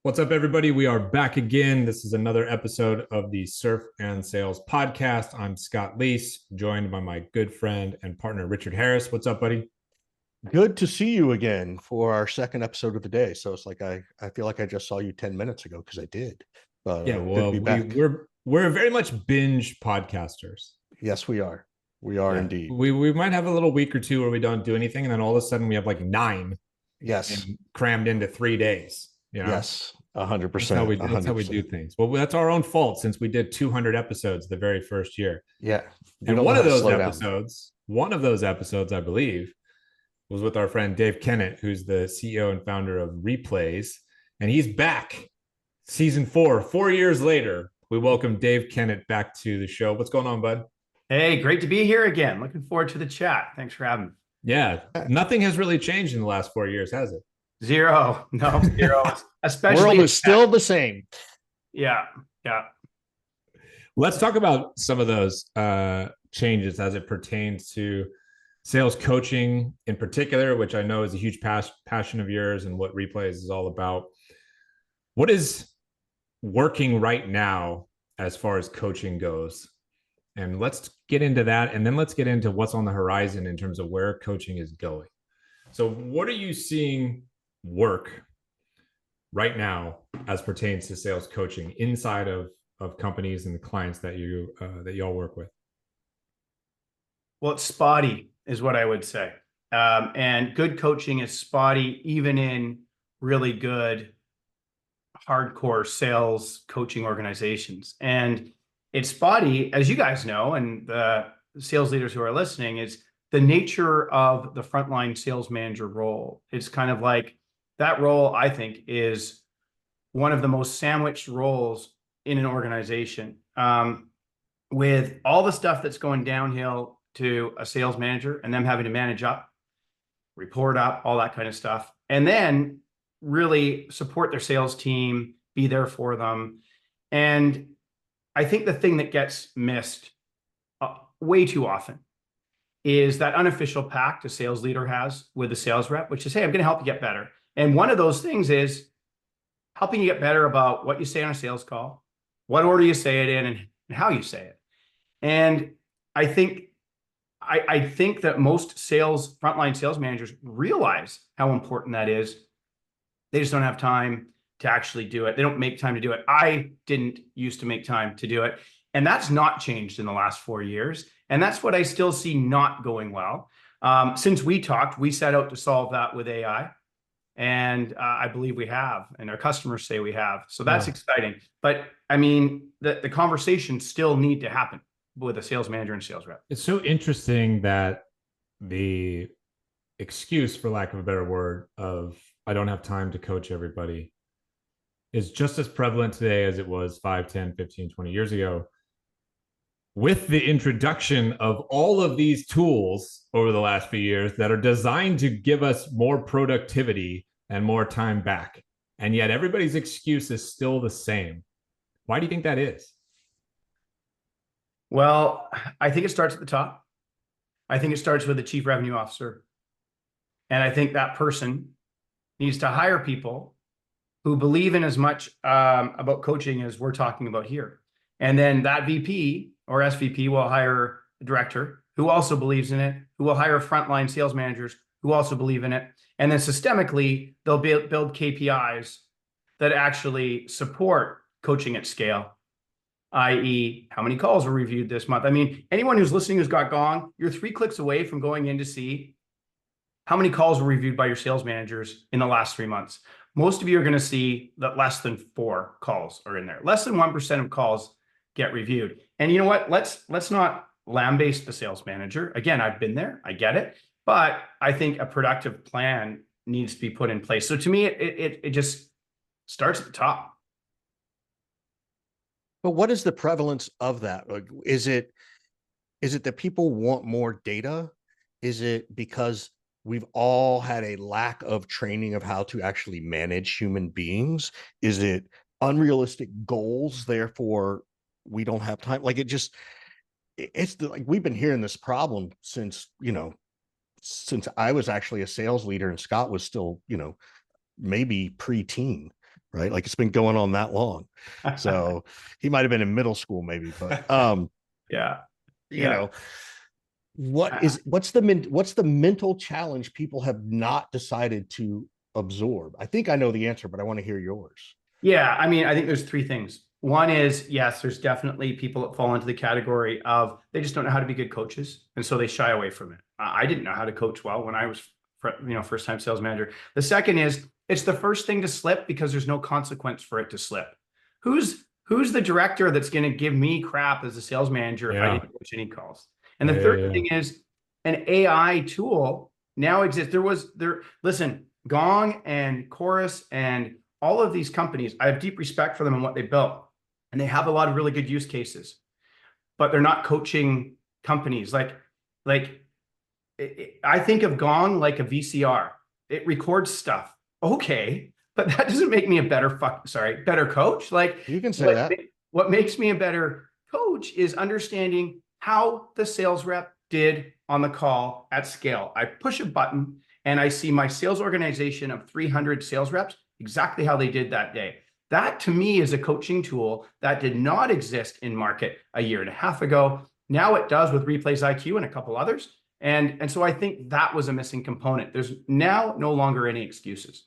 What's up, everybody? We are back again. This is another episode of the Surf and Sales podcast. I'm Scott Leese, joined by my good friend and partner, Richard Harris. What's up, buddy? Good to see you again for our second episode of the day. So it's like I feel like I just saw you 10 minutes ago because I did. But Yeah, good to well, be back. we're very much binge podcasters. Yes, we are. We are Yeah, indeed. we might have a little week or two where we don't do anything, and then all of a sudden we have like nine Yes. and crammed into 3 days. You know, Yes. 100%. that's how we do 100%. things. Well, that's our own fault since we did 200 episodes the very first year. Yeah. We And don't know one how of to those slow down. episodes, I believe, was with our friend Dave Kennett, who's the CEO and founder of Replays. And he's back, season 4, 4 years later. We welcome Dave Kennett back to the show. What's going on, bud? Hey, great to be here again. Looking forward to the chat. Thanks for having me. Yeah, nothing has really changed in the last 4 years, has it? Zero. No, zero. Especially World is still the same. Yeah. Let's talk about some of those changes as it pertains to sales coaching in particular, which I know is a huge passion of yours and what Replays is all about. What is working right now as far as coaching goes? And let's get into that. And then let's get into what's on the horizon in terms of where coaching is going. So what are you seeing work right now as pertains to sales coaching inside of companies and the clients that you all work with? Well, it's spotty is what I would say. And good coaching is spotty, even in really good hardcore sales coaching organizations. And it's spotty, as you guys know, and the sales leaders who are listening, is the nature of the frontline sales manager role. It's kind of like that role, I think, is one of the most sandwiched roles in an organization, with all the stuff that's going downhill to a sales manager and them having to manage up, report up, all that kind of stuff, and then really support their sales team, be there for them. And I think the thing that gets missed way too often is that unofficial pact a sales leader has with the sales rep, which is, hey, I'm going to help you get better. And one of those things is helping you get better about what you say on a sales call, what order you say it in, and how you say it. And I think that most frontline sales managers realize how important that is. They just don't have time to actually do it. They don't make time to do it. I didn't used to make time to do it. And that's not changed in the last 4 years. And that's what I still see not going well. Since we talked, we set out to solve that with AI. And I believe we have, and our customers say we have. So that's exciting. But I mean, the conversations still need to happen with a sales manager and sales rep. It's so interesting that the excuse, for lack of a better word, of I don't have time to coach everybody is just as prevalent today as it was 5, 10, 15, 20 years ago. With the introduction of all of these tools over the last few years that are designed to give us more productivity and more time back. And yet everybody's excuse is still the same. Why do you think that is? Well, I think it starts at the top. I think it starts with the chief revenue officer. And I think that person needs to hire people who believe in as much about coaching as we're talking about here. And then that VP or SVP will hire a director who also believes in it, who will hire frontline sales managers who also believe in it. And then systemically, they'll build KPIs that actually support coaching at scale, i.e., how many calls were reviewed this month? I mean, anyone who's listening who's got Gong, you're 3 clicks away from going in to see how many calls were reviewed by your sales managers in the last 3 months. Most of you are going to see that less than 4 calls are in there. Less than 1% of calls get reviewed. And you know what? Let's not lambaste the sales manager. Again, I've been there. I get it. But I think a productive plan needs to be put in place. So to me, it just starts at the top. But what is the prevalence of that? Like, is it that people want more data? Is it because we've all had a lack of training of how to actually manage human beings? Is it unrealistic goals, therefore we don't have time? Like, like we've been hearing this problem since I was actually a sales leader and Scott was still, maybe pre-teen, right? Like it's been going on that long. So he might have been in middle school maybe, but yeah. you know, what's the mental challenge people have not decided to absorb? I think I know the answer, but I want to hear yours. Yeah, I mean, I think there's three things. One is, yes, there's definitely people that fall into the category of they just don't know how to be good coaches, and so they shy away from it. I didn't know how to coach well when I was, first time sales manager. The second is it's the first thing to slip because there's no consequence for it to slip. Who's the director that's going to give me crap as a sales manager if I didn't coach any calls? And the third thing is an AI tool now exists. Listen, Gong and Chorus and all of these companies, I have deep respect for them and what they built. And they have a lot of really good use cases, but they're not coaching companies. I think of Gong like a VCR. It records stuff. Okay, but that doesn't make me a better coach. Like you can say that. What makes me a better coach is understanding how the sales rep did on the call at scale. I push a button and I see my sales organization of 300 sales reps, exactly how they did that day. That to me is a coaching tool that did not exist in market a year and a half ago. Now it does with Replays IQ and a couple others. And so I think that was a missing component. There's now no longer any excuses.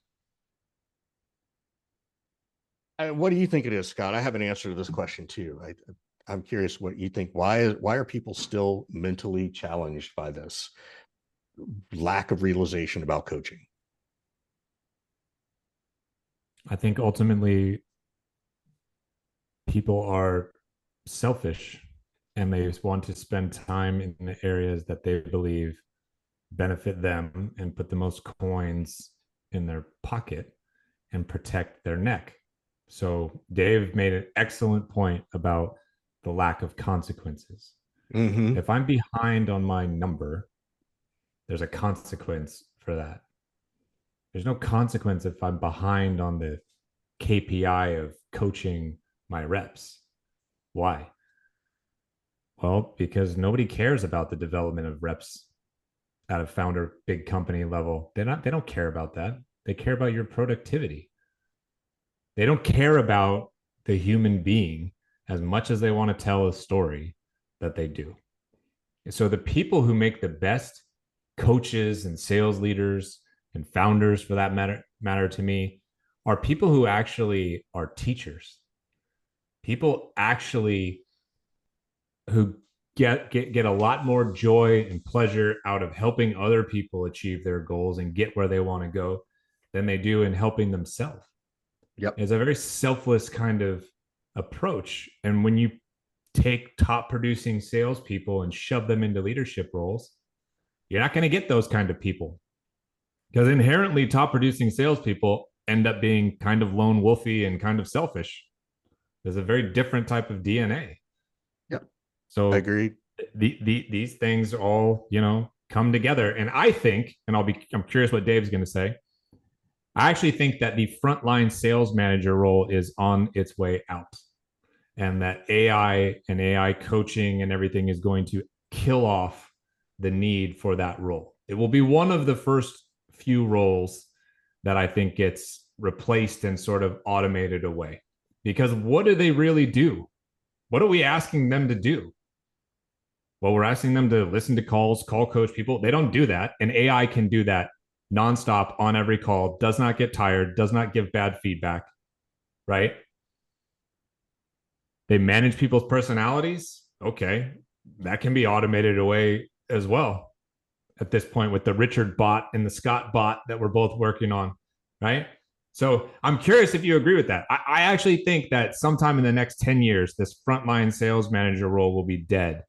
What do you think it is, Scott? I have an answer to this question too. I'm curious what you think. Why are people still mentally challenged by this lack of realization about coaching? I think ultimately people are selfish and they just want to spend time in the areas that they believe benefit them and put the most coins in their pocket and protect their neck. So Dave made an excellent point about the lack of consequences. Mm-hmm. If I'm behind on my number, there's a consequence for that. There's no consequence if I'm behind on the KPI of coaching my reps. Why? Well, because nobody cares about the development of reps at a founder big company level. They don't care about that. They care about your productivity. They don't care about the human being as much as they want to tell a story that they do. So the people who make the best coaches and sales leaders and founders, for that matter to me, are people who actually are teachers. People actually who get a lot more joy and pleasure out of helping other people achieve their goals and get where they want to go than they do in helping themselves. Yep. It's a very selfless kind of approach. And when you take top producing salespeople and shove them into leadership roles, you're not going to get those kind of people, because inherently top producing salespeople end up being kind of lone wolfy and kind of selfish. There's a very different type of DNA. Yep. So I agree. These things all, come together. And I think, and I'm curious what Dave's going to say. I actually think that the frontline sales manager role is on its way out, and that AI and AI coaching and everything is going to kill off the need for that role. It will be one of the first few roles that I think gets replaced and sort of automated away. Because what do they really do? What are we asking them to do? Well, we're asking them to listen to calls, call coach people. They don't do that. And AI can do that nonstop on every call, does not get tired, does not give bad feedback, right? They manage people's personalities. Okay, that can be automated away as well at this point with the Richard bot and the Scott bot that we're both working on, right? So I'm curious if you agree with that. I actually think that sometime in the next 10 years, this frontline sales manager role will be dead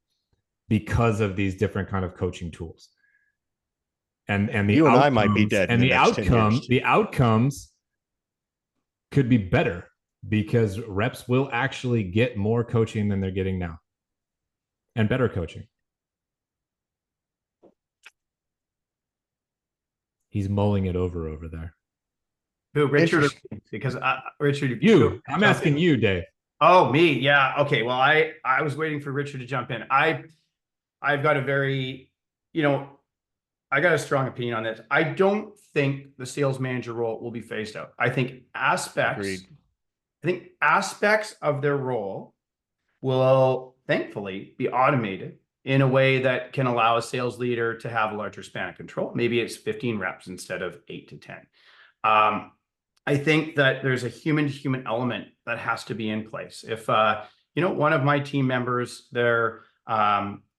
because of these different kind of coaching tools. And the you and I might be dead. And the outcomes could be better because reps will actually get more coaching than they're getting now, and better coaching. He's mulling it over there. Who, Richard? Because Richard, I'm asking you, Dave. Oh, me? Yeah. Okay. Well, I was waiting for Richard to jump in. I've got a very, I got a strong opinion on this. I don't think the sales manager role will be phased out. I think aspects I think aspects of their role will thankfully be automated in a way that can allow a sales leader to have a larger span of control. Maybe it's 15 reps instead of 8 to 10. I think that there's a human-to-human element that has to be in place. If one of my team members, their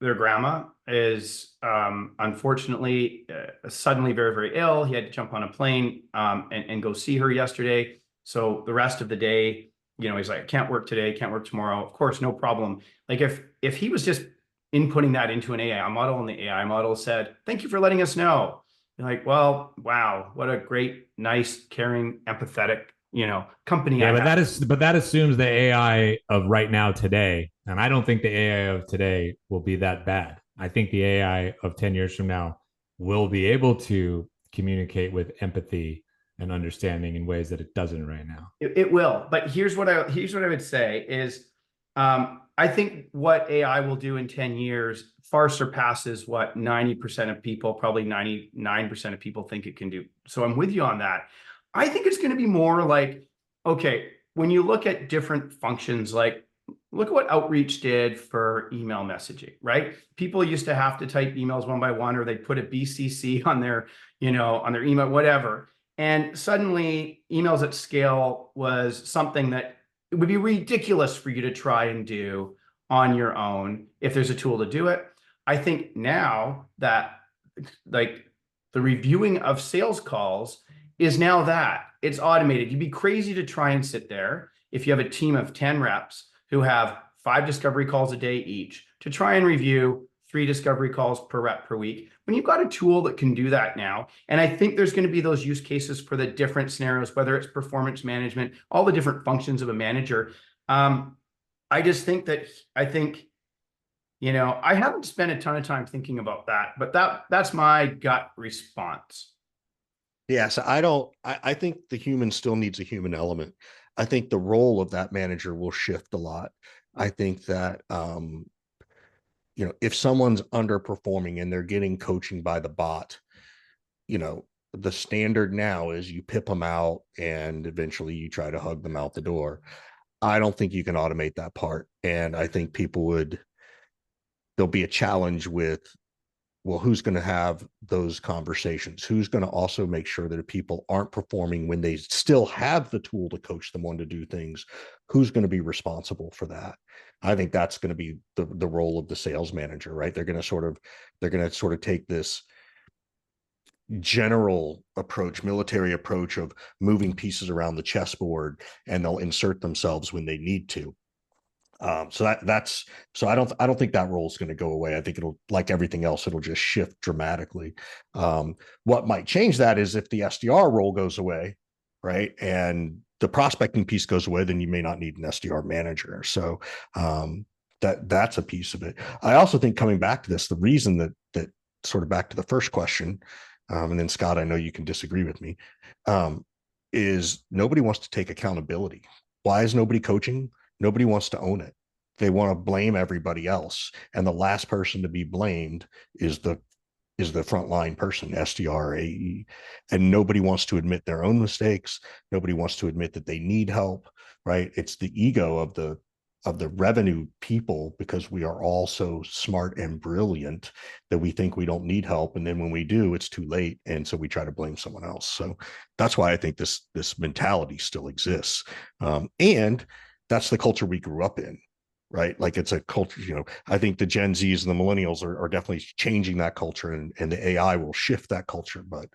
grandma is unfortunately suddenly very, very ill. He had to jump on a plane and go see her yesterday. So the rest of the day, he's like, I can't work today, can't work tomorrow. Of course, no problem. Like if he was just inputting that into an AI model and the AI model said, thank you for letting us know. You're like, well, wow, what a great, nice, caring, empathetic, company. Yeah, but that assumes the AI of right now today. And I don't think the AI of today will be that bad. I think the AI of 10 years from now will be able to communicate with empathy and understanding in ways that it doesn't right now. It will. But here's what I would say is I think what AI will do in 10 years far surpasses what 90% of people, probably 99% of people think it can do. So I'm with you on that. I think it's going to be more like, okay, when you look at different functions, like look at what outreach did for email messaging, right? People used to have to type emails one by one, or they'd put a BCC on their, on their email, whatever. And suddenly emails at scale was something that it would be ridiculous for you to try and do on your own if there's a tool to do it. I think now that like the reviewing of sales calls is now that it's automated. You'd be crazy to try and sit there if you have a team of 10 reps who have 5 discovery calls a day each to try and review 3 discovery calls per rep per week. When you've got a tool that can do that now, and I think there's going to be those use cases for the different scenarios, whether it's performance management, all the different functions of a manager. I just think that I haven't spent a ton of time thinking about that, but that's my gut response. Yeah, so I think the human still needs a human element. I think the role of that manager will shift a lot. I think that, if someone's underperforming and they're getting coaching by the bot, the standard now is you pip them out and eventually you try to hug them out the door. I don't think you can automate that part. And I think there'll be a challenge with, well, who's going to have those conversations? Who's going to also make sure that if people aren't performing when they still have the tool to coach them on to do things, who's going to be responsible for that? I think that's going to be the role of the sales manager, right? They're going to sort of take this general approach, military approach of moving pieces around the chessboard, and they'll insert themselves when they need to. So I don't think that role is going to go away. I think it'll, like everything else, it'll just shift dramatically. What might change that is if the SDR role goes away, right, and the prospecting piece goes away, then you may not need an SDR manager. So that's a piece of it. I also think, coming back to this, the reason that sort of back to the first question, and then Scott, I know you can disagree with me, is nobody wants to take accountability. Why is nobody coaching? Nobody wants to own it. They want to blame everybody else. And the last person to be blamed is the frontline person, SDR, AE. And nobody wants to admit their own mistakes. Nobody wants to admit that they need help, right? It's the ego of the revenue people, because we are all so smart and brilliant that we think we don't need help. And then when we do, it's too late. And so we try to blame someone else. So that's why I think this mentality still exists. And that's the culture we grew up in, right? Like, it's a culture, I think the Gen Zs and the millennials are definitely changing that culture, and the AI will shift that culture. But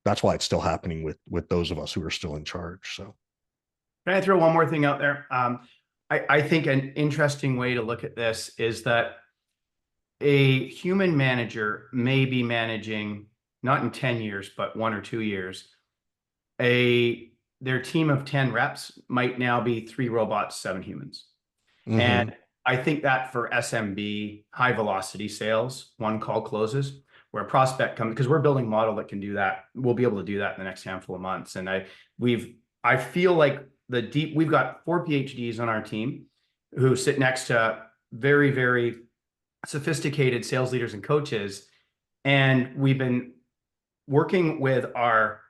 that's why it's still happening with those of us who are still in charge. So can I throw one more thing out there? I think an interesting way to look at this is that a human manager may be managing, not in 10 years, but 1 or 2 years, their team of 10 reps might now be 3 robots, 7 humans. Mm-hmm. And I think that for SMB, high velocity sales, one call closes, where a prospect comes, because we're building a model that can do that. We'll be able to do that in the next handful of months. And I feel like we've got 4 PhDs on our team who sit next to very, very sophisticated sales leaders and coaches. And we've been working with our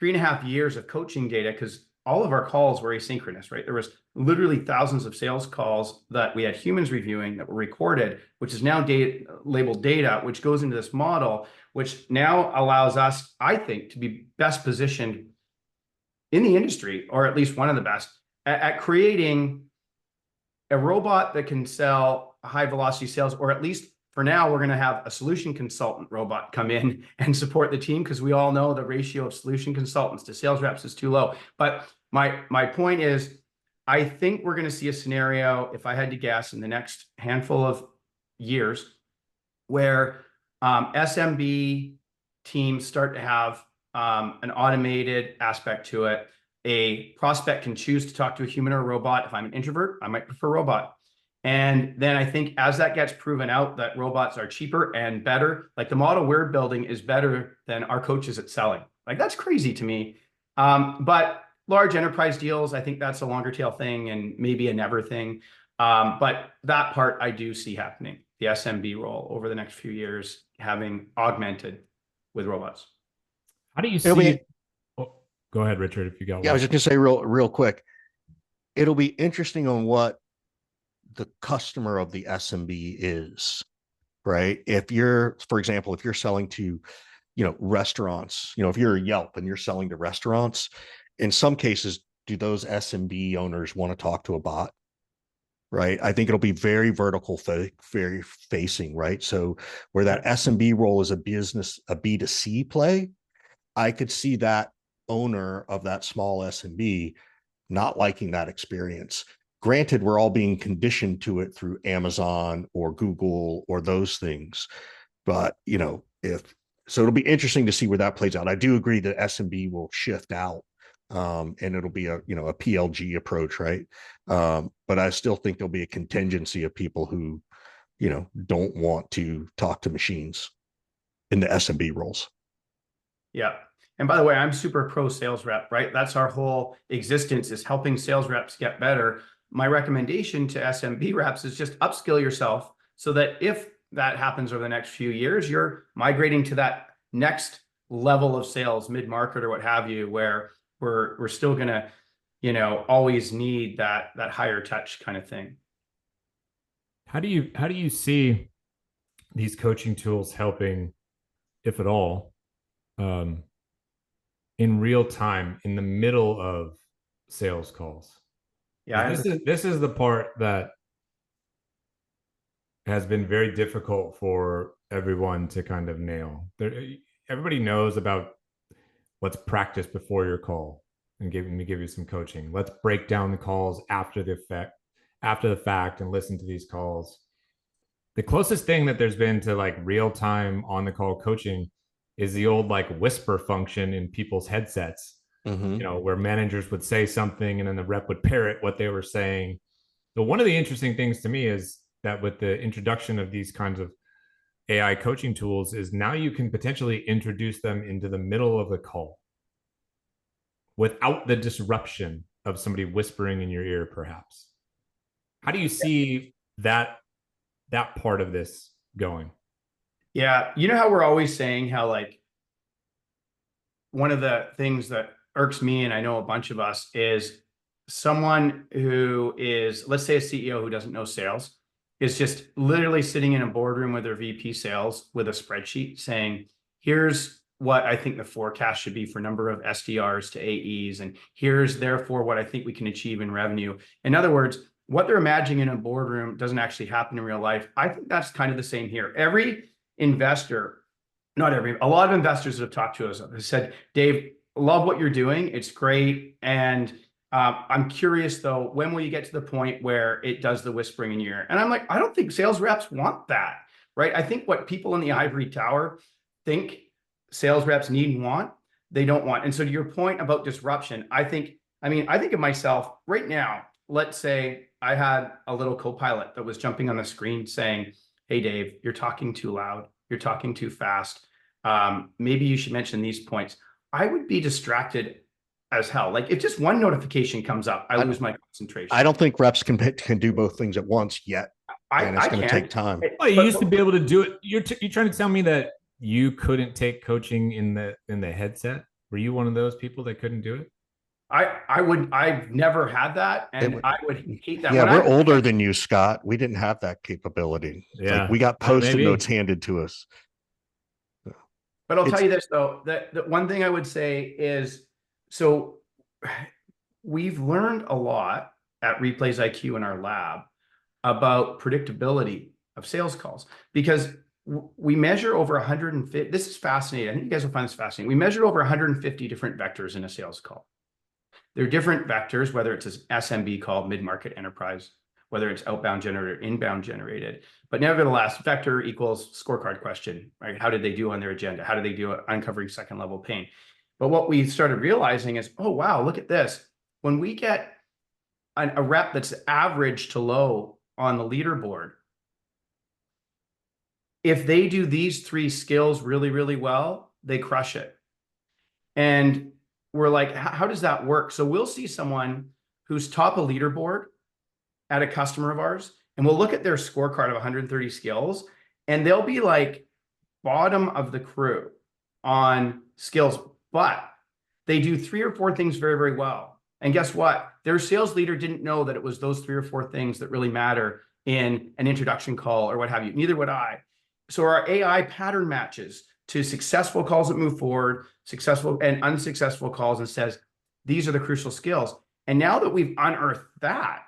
3.5 years of coaching data, because all of our calls were asynchronous, right? There was literally thousands of sales calls that we had humans reviewing that were recorded, which is now labeled data, which goes into this model, which now allows us, I think, to be best positioned in the industry, or at least one of the best, at creating a robot that can sell high velocity sales, or at least for now, we're going to have a solution consultant robot come in and support the team, because we all know the ratio of solution consultants to sales reps is too low. But my point is, I think we're going to see a scenario, if I had to guess, in the next handful of years, where SMB teams start to have an automated aspect to it. A prospect can choose to talk to a human or a robot. If I'm an introvert, I might prefer robot. And then I think as that gets proven out that robots are cheaper and better, like the model we're building is better than our coaches at selling. Like, that's crazy to me. But large enterprise deals, I think that's a longer tail thing and maybe a never thing. But that part I do see happening, the SMB role over the next few years having augmented with robots. How do you see? Oh, go ahead, Richard, if you got one. I was just gonna say real quick. It'll be interesting on what the customer of the SMB is, right? If you're, for example, if you're selling to, restaurants, if you're a Yelp and you're selling to restaurants, in some cases, do those SMB owners want to talk to a bot? Right. I think it'll be very vertical, very facing, right? So where that SMB role is a B2C play, I could see that owner of that small SMB not liking that experience. Granted, we're all being conditioned to it through Amazon or Google or those things. But, so it'll be interesting to see where that plays out. I do agree that SMB will shift out and it'll be a PLG approach, right? But I still think there'll be a contingency of people who, don't want to talk to machines in the SMB roles. Yeah. And by the way, I'm super pro sales rep, right? That's our whole existence, is helping sales reps get better. My recommendation to SMB reps is just upskill yourself so that if that happens over the next few years, you're migrating to that next level of sales, mid-market or what have you, where we're still going to, always need that higher touch kind of thing. How do you see these coaching tools helping, if at all, in real time in the middle of sales calls? Yeah, this is the part that has been very difficult for everyone to kind of nail. Everybody knows about let's practice before your call and give you some coaching. Let's break down the calls after the fact and listen to these calls. The closest thing that there's been to like real time on the call coaching is the old like whisper function in people's headsets. Where managers would say something and then the rep would parrot what they were saying. But one of the interesting things to me is that with the introduction of these kinds of AI coaching tools is now you can potentially introduce them into the middle of the call without the disruption of somebody whispering in your ear, perhaps. How do you see that part of this going? Yeah. You know how we're always saying how, like, one of the things that irks me, and I know a bunch of us, is someone who is, let's say, a CEO who doesn't know sales, is just literally sitting in a boardroom with their VP sales with a spreadsheet saying, here's what I think the forecast should be for number of SDRs to AEs, and here's therefore what I think we can achieve in revenue. In other words, what they're imagining in a boardroom doesn't actually happen in real life. I think that's kind of the same here. Every investor, a lot of investors that have talked to us have said, Dave, love what you're doing. It's great. And I'm curious though, when will you get to the point where it does the whispering in your ear? And I'm like, I don't think sales reps want that, right? I think what people in the ivory tower think sales reps need and want, they don't want. And so to your point about disruption, I think of myself right now. Let's say I had a little co-pilot that was jumping on the screen saying, hey, Dave, you're talking too loud. You're talking too fast. Maybe you should mention these points. I would be distracted as hell. Like, if just one notification comes up, I lose my concentration. I don't think reps can do both things at once yet. And it's going to take time. Well, you used to be able to do it. You're trying to tell me that you couldn't take coaching in the headset? Were you one of those people that couldn't do it? I've never had that, It and would, I would hate that. yeah, When we're I older than you, Scott. We didn't have that capability. Like Yeah, we got post-it notes maybe. handed to us. But I'll tell It's you this though, that one thing I would say is, so we've learned a lot at Replays IQ in our lab about predictability of sales calls, because we measure over 150. This is fascinating. I think you guys will find this fascinating. We measured over 150 different vectors in a sales call. There are different vectors, whether it's an SMB call, mid-market enterprise, whether it's outbound generated, inbound generated. But nevertheless, vector equals scorecard question, right? How did they do on their agenda? How did they do uncovering second level pain? But what we started realizing is, oh, wow, look at this. When we get a rep that's average to low on the leaderboard, if they do these 3 skills really, really well, they crush it. And we're like, how does that work? So we'll see someone who's top of leaderboard at a customer of ours, and we'll look at their scorecard of 130 skills, and they'll be like bottom of the crew on skills, but they do 3 or 4 things very, very well. And guess what? Their sales leader didn't know that it was those 3 or 4 things that really matter in an introduction call or what have you. Neither would I. So our AI pattern matches to successful calls that move forward, successful and unsuccessful calls, and says, these are the crucial skills. And now that we've unearthed that,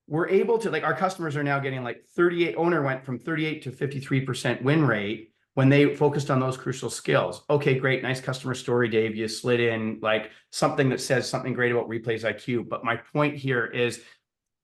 we're able to, like, our customers are now getting like 38, owner went from 38 to 53% win rate when they focused on those crucial skills. Okay, great. Nice customer story, Dave. You slid in like something that says something great about Replays IQ. But my point here is,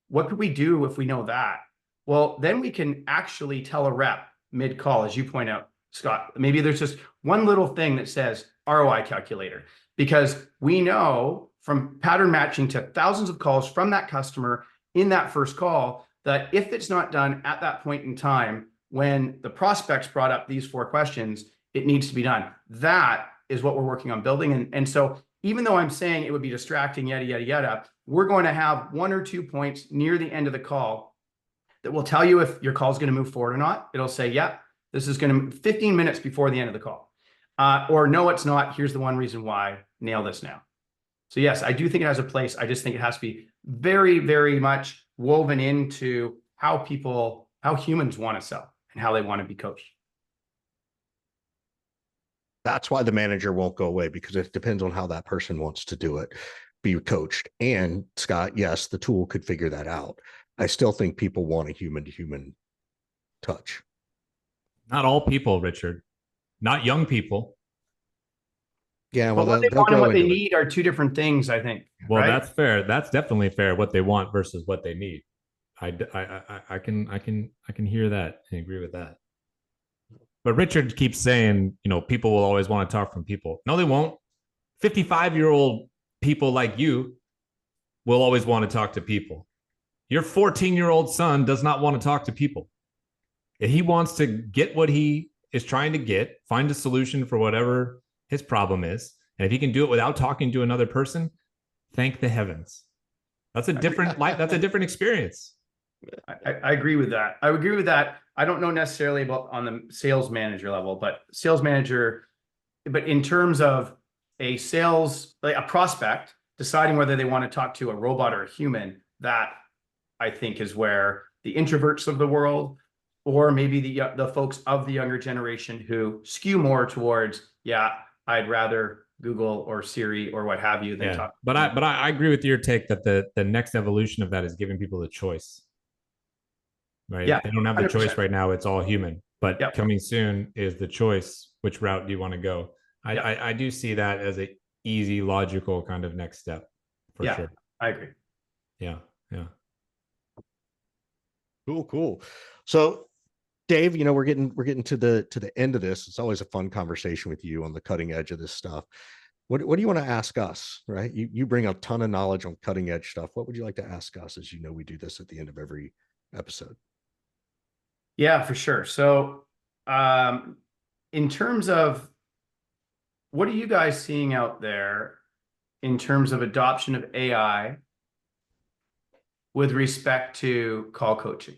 what could we do if we know that? Well, then we can actually tell a rep mid-call, as you point out, Scott, maybe there's just one little thing that says ROI calculator, because we know from pattern matching to thousands of calls from that customer in that first call, that if it's not done at that point in time, when the prospects brought up these 4 questions, it needs to be done. That is what we're working on building. And so even though I'm saying it would be distracting, yada, yada, yada, we're going to have 1 or 2 points near the end of the call that will tell you if your call is going to move forward or not. It'll say, yeah, this is going to 15 minutes before the end of the call. Or no, it's not. Here's the one reason why. Nail this now. So yes, I do think it has a place. I just think it has to be very, very much woven into how humans want to sell and how they want to be coached. That's why the manager won't go away, because it depends on how that person wants to do it, be coached. And Scott, yes, the tool could figure that out. I still think people want a human to human touch. Not all people, Richard. Not young people. Yeah, well, but what they they'll want and grow what they into it. need are 2 different things, I think. Well, right? that's fair. That's definitely fair. What they want versus what they need. I can hear that and agree with that. But Richard keeps saying, people will always want to talk from people. No, they won't. 55-year-old people like you will always want to talk to people. Your 14-year-old son does not want to talk to people. He wants to get what he is trying to get, find a solution for whatever his problem is. And if he can do it without talking to another person, thank the heavens. That's a different life. That's a different experience. I agree with that. I agree with that. I don't know necessarily about on the sales manager level, but in terms of a sales, like a prospect deciding whether they want to talk to a robot or a human, that I think is where the introverts of the world, or maybe the folks of the younger generation who skew more towards, yeah, I'd rather Google or Siri or what have you than talk. But I agree with your take that the next evolution of that is giving people the choice. Right? Yeah, they don't have the 100%. choice right now. It's all human. But Yep. coming soon is the choice. Which route do you want to go? I do see that as an easy, logical kind of next step for sure. I agree. Yeah. Cool. So, Dave, we're getting to the end of this. It's always a fun conversation with you on the cutting edge of this stuff. What do you want to ask us? Right? You bring a ton of knowledge on cutting edge stuff. What would you like to ask us? As you know, we do this at the end of every episode. Yeah, for sure. So, in terms of what are you guys seeing out there in terms of adoption of AI with respect to call coaching?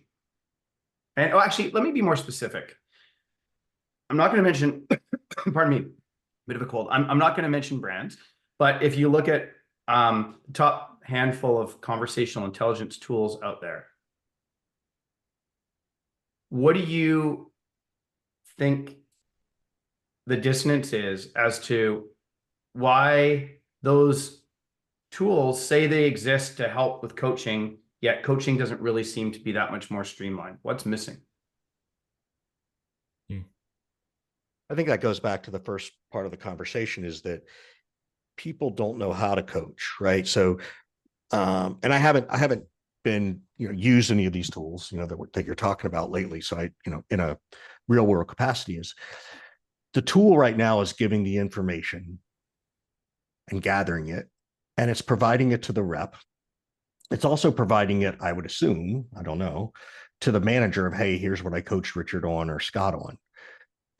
And actually, let me be more specific. I'm not going to mention, pardon me, bit of a cold. I'm not going to mention brands, but if you look at top handful of conversational intelligence tools out there, what do you think the dissonance is as to why those tools say they exist to help with coaching, yet coaching doesn't really seem to be that much more streamlined? What's missing? I think that goes back to the first part of the conversation, is that people don't know how to coach, right? So, and I haven't been, used any of these tools, that you're talking about lately. So I, in a real world capacity, is the tool right now is giving the information and gathering it, and it's providing it to the rep. It's also providing it, I would assume, I don't know, to the manager of, hey, here's what I coached Richard on or Scott on.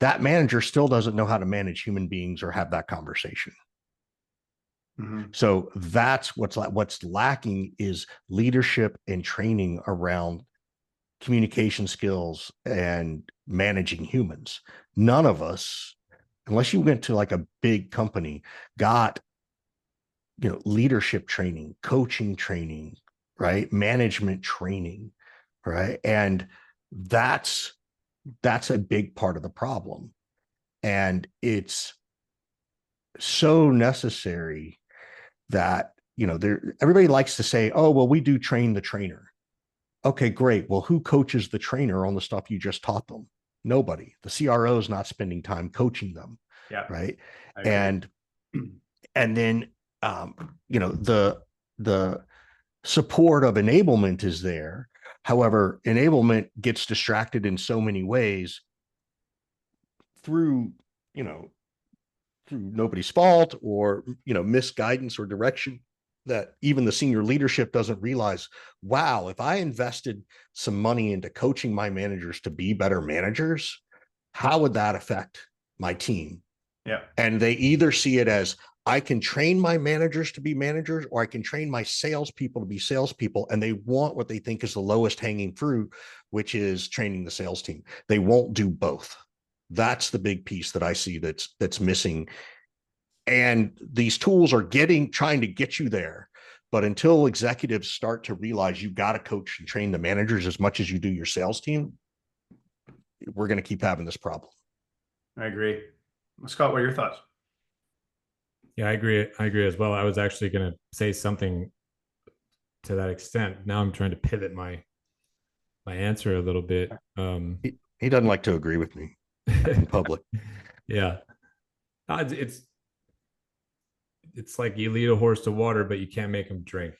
That manager still doesn't know how to manage human beings or have that conversation. Mm-hmm. So that's what's lacking, is leadership and training around communication skills and managing humans. None of us, unless you went to like a big company, got leadership training, coaching training, right? Management training, right? And that's a big part of the problem. And it's so necessary that, everybody likes to say, oh, well, we do train the trainer. Okay, great. Well, who coaches the trainer on the stuff you just taught them? Nobody. The CRO is not spending time coaching them. Yeah. Right. And then, the support of enablement is there. However, enablement gets distracted in so many ways through nobody's fault or, misguidance or direction, that even the senior leadership doesn't realize, wow, if I invested some money into coaching my managers to be better managers, how would that affect my team? Yeah. And they either see it as, I can train my managers to be managers, or I can train my salespeople to be salespeople. And they want what they think is the lowest hanging fruit, which is training the sales team. They won't do both. That's the big piece that I see that's missing. And these tools are trying to get you there. But until executives start to realize you got to coach and train the managers as much as you do your sales team, we're going to keep having this problem. I agree. Scott, what are your thoughts? Yeah, I agree. I agree as well. I was actually going to say something to that extent. Now I'm trying to pivot my answer a little bit. He doesn't like to agree with me in public. Yeah. It's like you lead a horse to water, but you can't make him drink.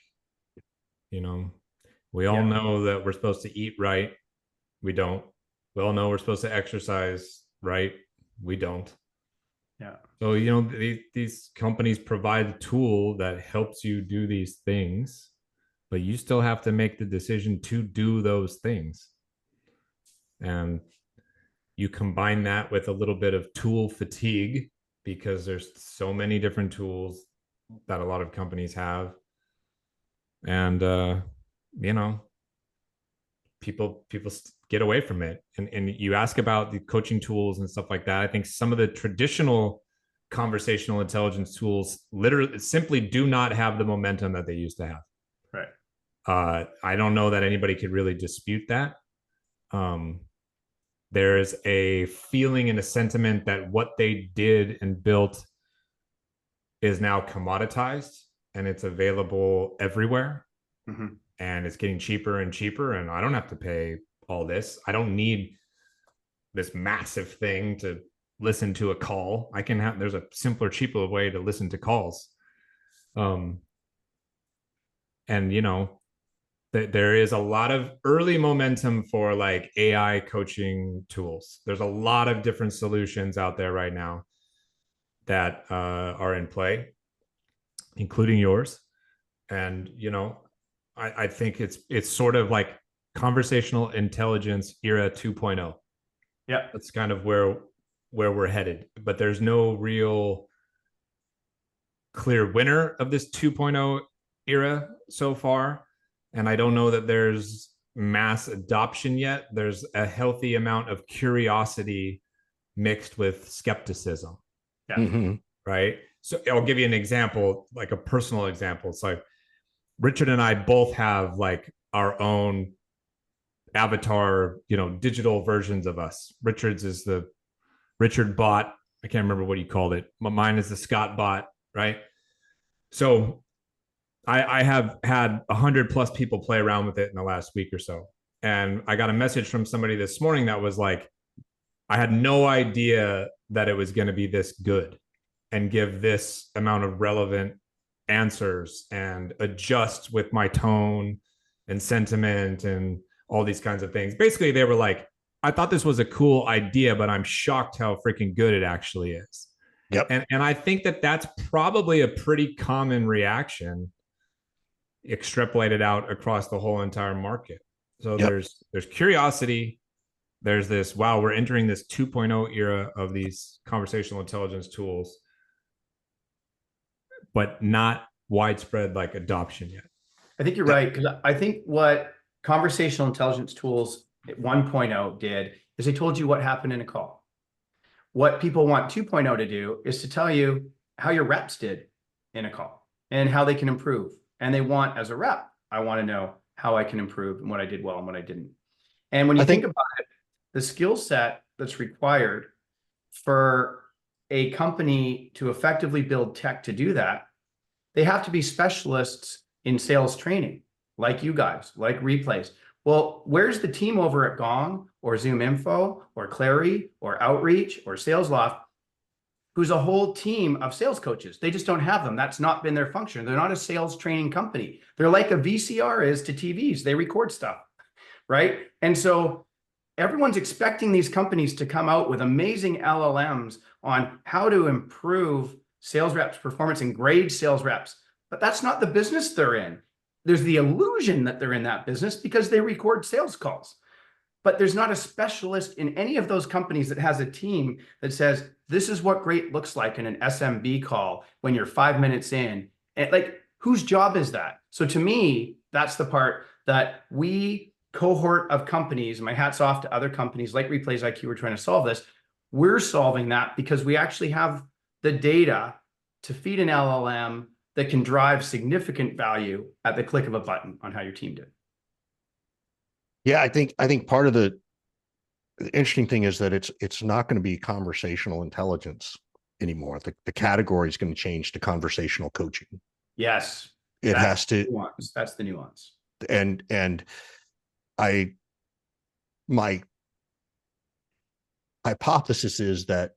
We all know that we're supposed to eat right. We don't. We all know we're supposed to exercise right. We don't. Yeah. So, these companies provide a tool that helps you do these things, but you still have to make the decision to do those things. And you combine that with a little bit of tool fatigue, because there's so many different tools that a lot of companies have. And, people get away from it. And you ask about the coaching tools and stuff like that. I think some of the traditional conversational intelligence tools literally simply do not have the momentum that they used to have. Right. I don't know that anybody could really dispute that. There's a feeling and a sentiment that what they did and built is now commoditized and it's available everywhere. Mm-hmm. And it's getting cheaper and cheaper. And I don't have to pay all this. I don't need this massive thing to listen to a call. There's a simpler, cheaper way to listen to calls. And, there is a lot of early momentum for like AI coaching tools. There's a lot of different solutions out there right now that are in play, including yours. And, I think it's sort of like conversational intelligence era 2.0. Yeah. That's kind of where we're headed. But there's no real clear winner of this 2.0 era so far. And I don't know that there's mass adoption yet. There's a healthy amount of curiosity mixed with skepticism. Yeah. Mhm. right? So I'll give you an example, like a personal example. It's like Richard and I both have like our own avatar, digital versions of us. Richard's is the Richard bot. I can't remember what he called it. Mine is the Scott bot, right? So I have had 100+ people play around with it in the last week or so. And I got a message from somebody this morning that was like, I had no idea that it was going to be this good and give this amount of relevant answers and adjust with my tone and sentiment and all these kinds of things. Basically, they were like, I thought this was a cool idea, but I'm shocked how freaking good it actually is. Yep. And I think that that's probably a pretty common reaction extrapolated out across the whole entire market. So Yep. there's curiosity. There's this, wow, we're entering this 2.0 era of these conversational intelligence tools, but not widespread like adoption yet. I think you're right, because I think what conversational intelligence tools 1.0 did is they told you what happened in a call. What people want 2.0 to do is to tell you how your reps did in a call and how they can improve. And they want, as a rep, I want to know how I can improve and what I did well and what I didn't. And when you think about it, the skill set that's required for a company to effectively build tech to do that, they have to be specialists in sales training, like you guys, like Replays. Well, where's the team over at Gong or Zoom Info or Clary or Outreach or SalesLoft, who's a whole team of sales coaches? They just don't have them. That's not been their function. They're not a sales training company. They're like a VCR is to TVs. They record stuff, right? And so everyone's expecting these companies to come out with amazing LLMs on how to improve sales reps' performance and grade sales reps. But that's not the business they're in. There's the illusion that they're in that business because they record sales calls. But there's not a specialist in any of those companies that has a team that says, this is what great looks like in an SMB call when you're 5 minutes in. And like, whose job is that? So to me, that's the part that we cohort of companies, my hat's off to other companies like Replays IQ, we're trying to solve this. We're solving that because we actually have the data to feed an LLM that can drive significant value at the click of a button on how your team did. Yeah, I think part of the interesting thing is that it's not going to be conversational intelligence anymore. The category is going to change to conversational coaching. Yes. It has to. Nuance. That's the nuance. And my hypothesis is that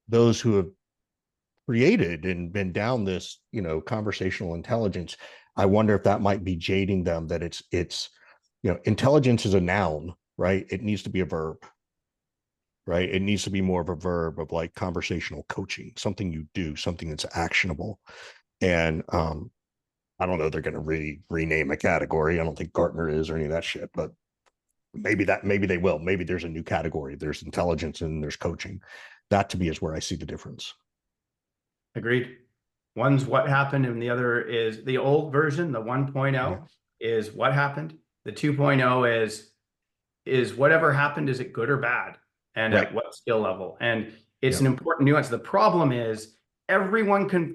those who have created and been down this, conversational intelligence, I wonder if that might be jading them, that it's intelligence is a noun, right? It needs to be a verb, right? It needs to be more of a verb of like conversational coaching, something you do, something that's actionable. And I don't know, they're going to rename a category. I don't think Gartner is or any of that shit, but maybe they will. Maybe there's a new category. There's intelligence and there's coaching. That to me is where I see the difference. Agreed. One's what happened and the other is the old version, the 1.0 is what happened. The 2.0 is whatever happened, is it good or bad? And at what skill level? And it's an important nuance. The problem is a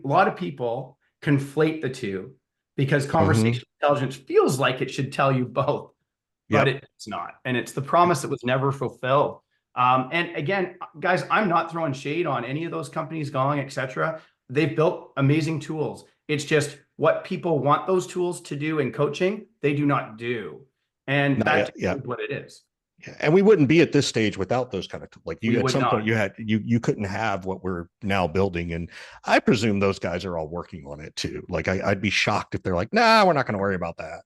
lot of people conflate the two because conversational intelligence feels like it should tell you both, but it's not. And it's the promise that was never fulfilled. And again, guys, I'm not throwing shade on any of those companies, Gong, et cetera. They've built amazing tools. It's just what people want those tools to do in coaching, they do not do. And that's what it is. And we wouldn't be at this stage without those kind of, like at some point you couldn't have what we're now building. And I presume those guys are all working on it too. Like I'd be shocked if they're like, nah, we're not going to worry about that.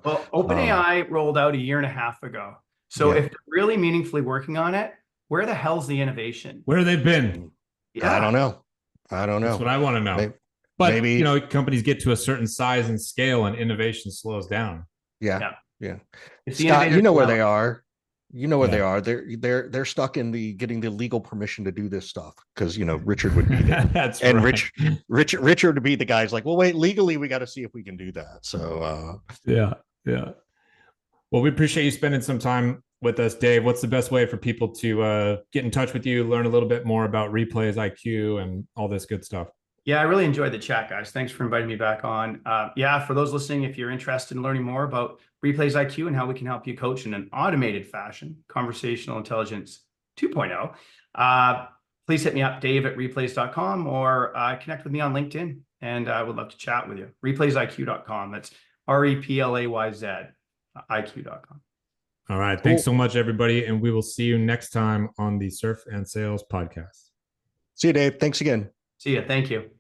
Well, OpenAI rolled out 1.5 years ago. So if they're really meaningfully working on it, where the hell's the innovation? Where have they been? Yeah. I don't know. That's what I want to know. Maybe companies get to a certain size and scale and innovation slows down. Yeah. Scott, you know where they are. They are. They're stuck in getting the legal permission to do this stuff because Richard would be there. That's and right. Richard would be the guy's like, well, wait, legally we got to see if we can do that. So yeah. Well, we appreciate you spending some time with us, Dave. What's the best way for people to get in touch with you, learn a little bit more about Replays IQ and all this good stuff? Yeah, I really enjoyed the chat, guys. Thanks for inviting me back on. Yeah, for those listening, if you're interested in learning more about Replays IQ and how we can help you coach in an automated fashion, conversational intelligence 2.0, please hit me up, dave@replays.com, or connect with me on LinkedIn, and I would love to chat with you. Replaysiq.com. That's REPLAYZ, IQ.com. All right. Thanks so much, everybody. And we will see you next time on the Surf and Sales podcast. See you, Dave. Thanks again. See ya. Thank you.